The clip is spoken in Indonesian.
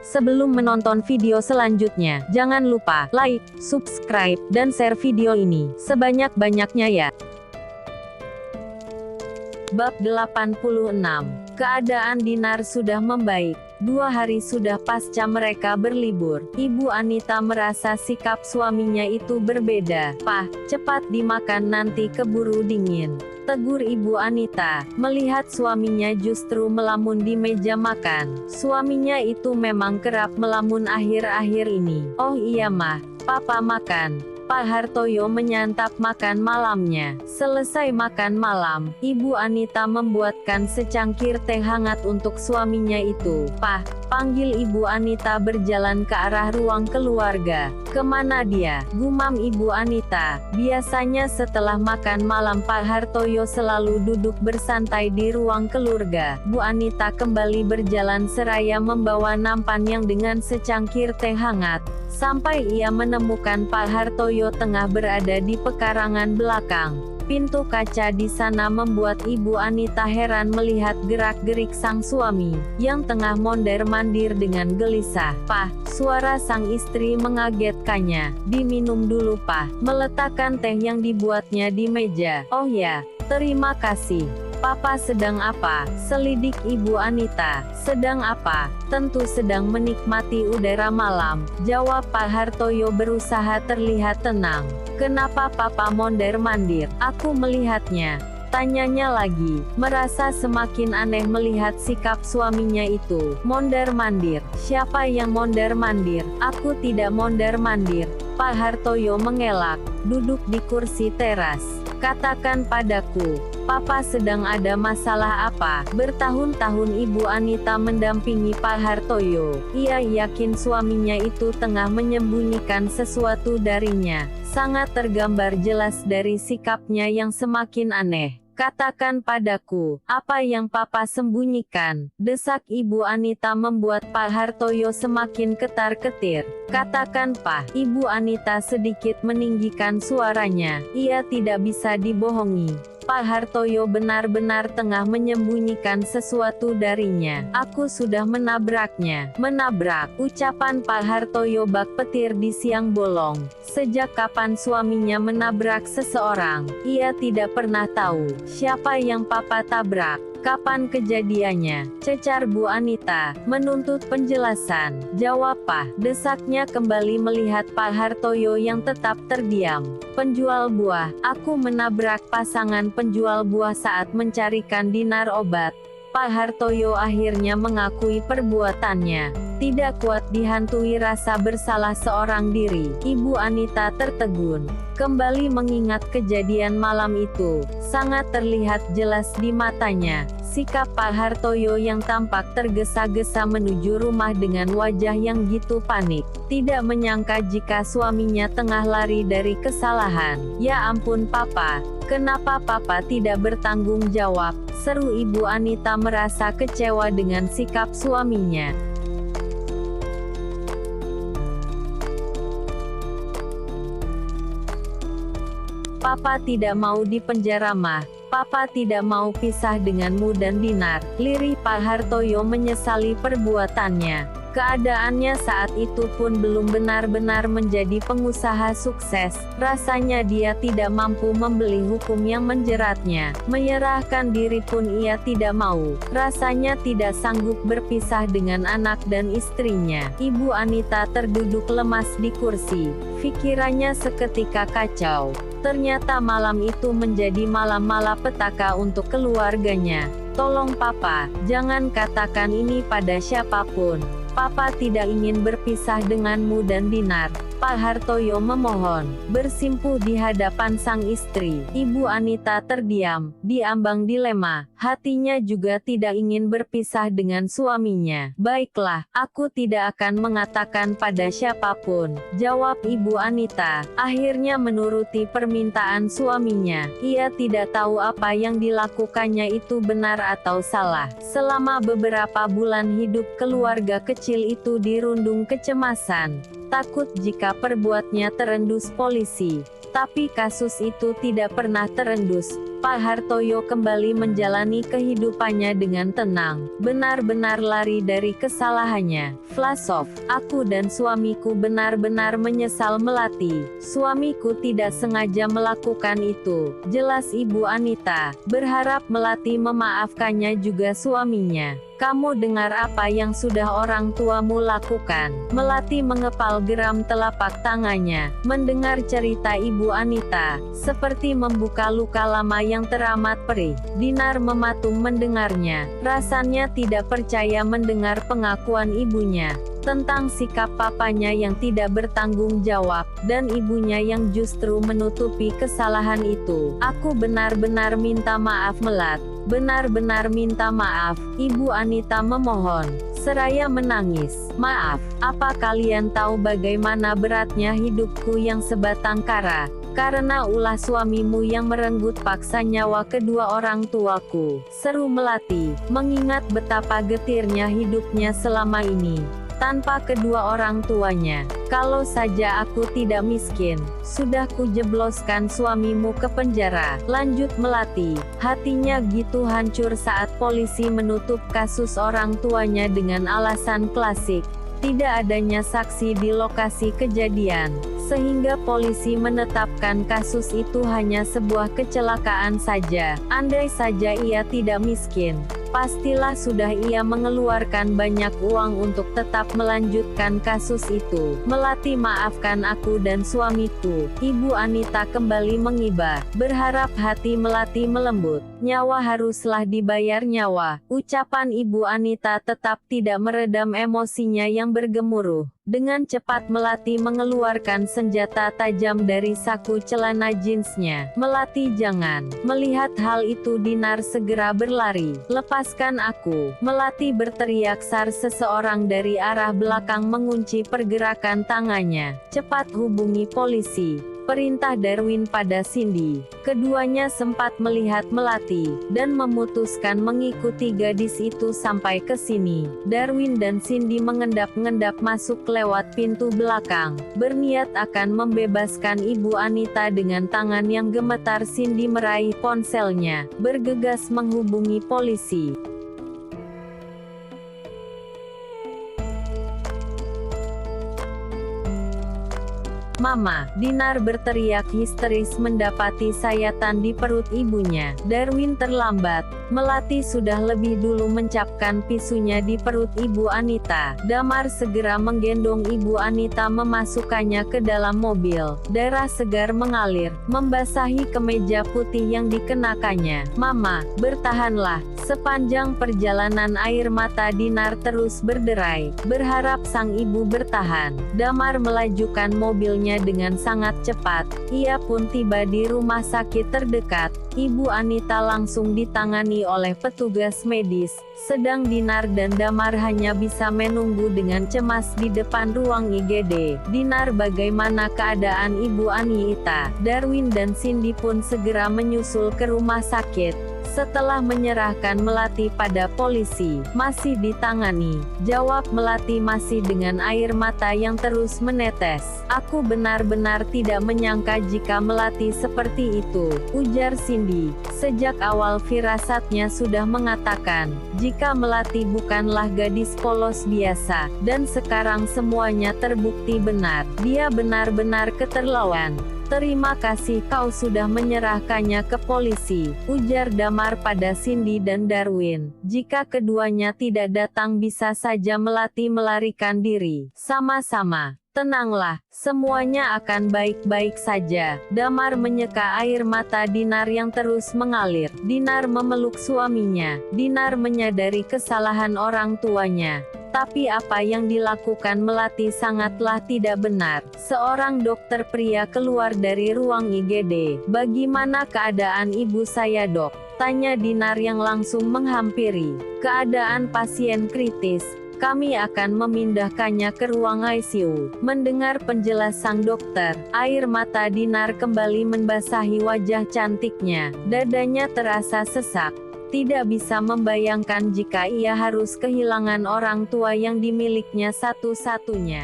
Sebelum menonton video selanjutnya, jangan lupa like, subscribe, dan share video ini sebanyak-banyaknya ya. Bab 86. Keadaan Dinar sudah membaik. 2 hari sudah pasca mereka berlibur. Ibu Anita merasa sikap suaminya itu berbeda. "Pah, cepat dimakan nanti keburu dingin," tegur Ibu Anita, melihat suaminya justru melamun di meja makan. Suaminya itu memang kerap melamun akhir-akhir ini. "Oh iya mah, papa makan." Pak Hartoyo menyantap makan malamnya. Selesai makan malam, Ibu Anita membuatkan secangkir teh hangat untuk suaminya itu. "Pak," panggil Ibu Anita berjalan ke arah ruang keluarga. "Kemana dia?" gumam Ibu Anita. Biasanya setelah makan malam Pak Hartoyo selalu duduk bersantai di ruang keluarga. Bu Anita kembali berjalan seraya membawa nampan yang dengan secangkir teh hangat. Sampai ia menemukan Pak Hartoyo tengah berada di pekarangan belakang. Pintu kaca di sana membuat Ibu Anita heran melihat gerak-gerik sang suami, yang tengah mondar-mandir dengan gelisah. "Pah," suara sang istri mengagetkannya. "Diminum dulu Pah," meletakkan teh yang dibuatnya di meja. "Oh ya, terima kasih. Papa sedang apa?" selidik Ibu Anita. "Sedang apa? Tentu sedang menikmati udara malam," jawab Pak Hartoyo berusaha terlihat tenang. "Kenapa Papa mondar-mandir?" "Aku melihatnya," tanyanya lagi, merasa semakin aneh melihat sikap suaminya itu. "Mondar-mandir? Siapa yang mondar-mandir?" "Aku tidak mondar-mandir," Pak Hartoyo mengelak, duduk di kursi teras. "Katakan padaku, Papa sedang ada masalah apa?" Bertahun-tahun Ibu Anita mendampingi Pak Hartoyo. Ia yakin suaminya itu tengah menyembunyikan sesuatu darinya. Sangat tergambar jelas dari sikapnya yang semakin aneh. "Katakan padaku, apa yang Papa sembunyikan?" desak Ibu Anita membuat Pak Hartoyo semakin ketar-ketir. "Katakan Pak." Ibu Anita sedikit meninggikan suaranya. Ia tidak bisa dibohongi. Pak Hartoyo benar-benar tengah menyembunyikan sesuatu darinya. "Aku sudah menabraknya." "Menabrak?" ucapan Pak Hartoyo bak petir di siang bolong. Sejak kapan suaminya menabrak seseorang? Ia tidak pernah tahu. "Siapa yang Papa tabrak? Kapan kejadiannya?" cecar Bu Anita, menuntut penjelasan. "Jawab Pak," desaknya kembali melihat Pak Hartoyo yang tetap terdiam. "Penjual buah, aku menabrak pasangan penjual buah saat mencarikan Dinar obat." Pak Hartoyo akhirnya mengakui perbuatannya. Tidak kuat dihantui rasa bersalah seorang diri, Ibu Anita tertegun. Kembali mengingat kejadian malam itu, sangat terlihat jelas di matanya. Sikap Pak Hartoyo yang tampak tergesa-gesa menuju rumah dengan wajah yang gitu panik. Tidak menyangka jika suaminya tengah lari dari kesalahan. "Ya ampun Papa, kenapa Papa tidak bertanggung jawab?" seru Ibu Anita merasa kecewa dengan sikap suaminya. "Papa tidak mau dipenjara mah. Papa tidak mau pisah denganmu dan Dinar." Lirih Pak Hartoyo menyesali perbuatannya. Keadaannya saat itu pun belum benar-benar menjadi pengusaha sukses. Rasanya dia tidak mampu membeli hukum yang menjeratnya. Menyerahkan diri pun ia tidak mau. Rasanya tidak sanggup berpisah dengan anak dan istrinya. Ibu Anita terduduk lemas di kursi. Pikirannya seketika kacau. Ternyata malam itu menjadi malam malapetaka untuk keluarganya. "Tolong Papa, jangan katakan ini pada siapapun. Papa tidak ingin berpisah denganmu dan Dinar," Pak Hartoyo memohon. Bersimpuh di hadapan sang istri, Ibu Anita terdiam, diambang dilema. Hatinya juga tidak ingin berpisah dengan suaminya. "Baiklah, aku tidak akan mengatakan pada siapapun," jawab Ibu Anita. Akhirnya menuruti permintaan suaminya. Ia tidak tahu apa yang dilakukannya itu benar atau salah. Selama beberapa bulan hidup keluarga kecil itu dirundung kecemasan. Takut jika perbuatnya terendus polisi. Tapi kasus itu tidak pernah terendus. Pak Hartoyo kembali menjalani kehidupannya dengan tenang, benar-benar lari dari kesalahannya. Flash off, aku dan suamiku benar-benar menyesal Melati. Suamiku tidak sengaja melakukan itu, jelas Ibu Anita. Berharap Melati memaafkannya juga suaminya. Kamu dengar apa yang sudah orang tuamu lakukan? Melati mengepal geram telapak tangannya, mendengar cerita Ibu Anita, seperti membuka luka lama yang teramat perih. Dinar mematung mendengarnya, rasanya tidak percaya mendengar pengakuan ibunya tentang sikap papanya yang tidak bertanggung jawab, dan ibunya yang justru menutupi kesalahan itu. Aku benar-benar minta maaf Melat. Benar-benar minta maaf, Ibu Anita memohon, seraya menangis. Maaf, apa kalian tahu bagaimana beratnya hidupku yang sebatang kara? Karena ulah suamimu yang merenggut paksa nyawa kedua orang tuaku, seru Melati, mengingat betapa getirnya hidupnya selama ini tanpa kedua orang tuanya. Kalau saja aku tidak miskin, sudah kujebloskan suamimu ke penjara, lanjut Melati. Hatinya gitu hancur saat polisi menutup kasus orang tuanya dengan alasan klasik, tidak adanya saksi di lokasi kejadian, sehingga polisi menetapkan kasus itu hanya sebuah kecelakaan saja. Andai saja ia tidak miskin, pastilah sudah ia mengeluarkan banyak uang untuk tetap melanjutkan kasus itu. Melati, maafkan aku dan suamiku. Ibu Anita kembali mengiba, berharap hati Melati melembut. Nyawa haruslah dibayar nyawa. Ucapan Ibu Anita tetap tidak meredam emosinya yang bergemuruh. Dengan cepat Melati mengeluarkan senjata tajam dari saku celana jeansnya. Melati, jangan. Melihat hal itu Dinar segera berlari. Lepaskan aku. Melati berteriak saat seseorang dari arah belakang mengunci pergerakan tangannya. Cepat hubungi polisi, perintah Darwin pada Cindy. Keduanya sempat melihat Melati, dan memutuskan mengikuti gadis itu sampai ke sini. Darwin dan Cindy mengendap-endap masuk lewat pintu belakang, berniat akan membebaskan Ibu Anita. Dengan tangan yang gemetar Cindy meraih ponselnya, bergegas menghubungi polisi. Mama, Dinar berteriak histeris mendapati sayatan di perut ibunya. Darwin terlambat. Melati sudah lebih dulu mencapkan pisunya di perut Ibu Anita. Damar segera menggendong Ibu Anita memasukkannya ke dalam mobil. Darah segar mengalir, membasahi kemeja putih yang dikenakannya. Mama, bertahanlah. Sepanjang perjalanan air mata Dinar terus berderai, berharap sang ibu bertahan. Damar melajukan mobilnya dengan sangat cepat. Ia pun tiba di rumah sakit terdekat. Ibu Anita langsung ditangani oleh petugas medis, sedang Dinar dan Damar hanya bisa menunggu dengan cemas di depan ruang IGD. Dinar, bagaimana keadaan Ibu Anita? Darwin dan Cindy pun segera menyusul ke rumah sakit. Setelah menyerahkan Melati pada polisi, masih ditangani, jawab Melati masih dengan air mata yang terus menetes. Aku benar-benar tidak menyangka jika Melati seperti itu, ujar Cindy. Sejak awal firasatnya sudah mengatakan, jika Melati bukanlah gadis polos biasa, dan sekarang semuanya terbukti benar. Dia benar-benar keterlaluan. Terima kasih kau sudah menyerahkannya ke polisi, ujar Damar pada Cindy dan Darwin. Jika keduanya tidak datang bisa saja Melati melarikan diri. Sama-sama. Tenanglah, semuanya akan baik-baik saja. Damar menyeka air mata Dinar yang terus mengalir. Dinar memeluk suaminya. Dinar menyadari kesalahan orang tuanya. Tapi apa yang dilakukan Melati sangatlah tidak benar. Seorang dokter pria keluar dari ruang IGD. Bagaimana keadaan ibu saya, dok? Tanya Dinar yang langsung menghampiri. Keadaan pasien kritis. Kami akan memindahkannya ke ruang ICU. Mendengar penjelasan dokter, air mata Dinar kembali membasahi wajah cantiknya. Dadanya terasa sesak. Tidak bisa membayangkan jika ia harus kehilangan orang tua yang dimiliknya satu-satunya.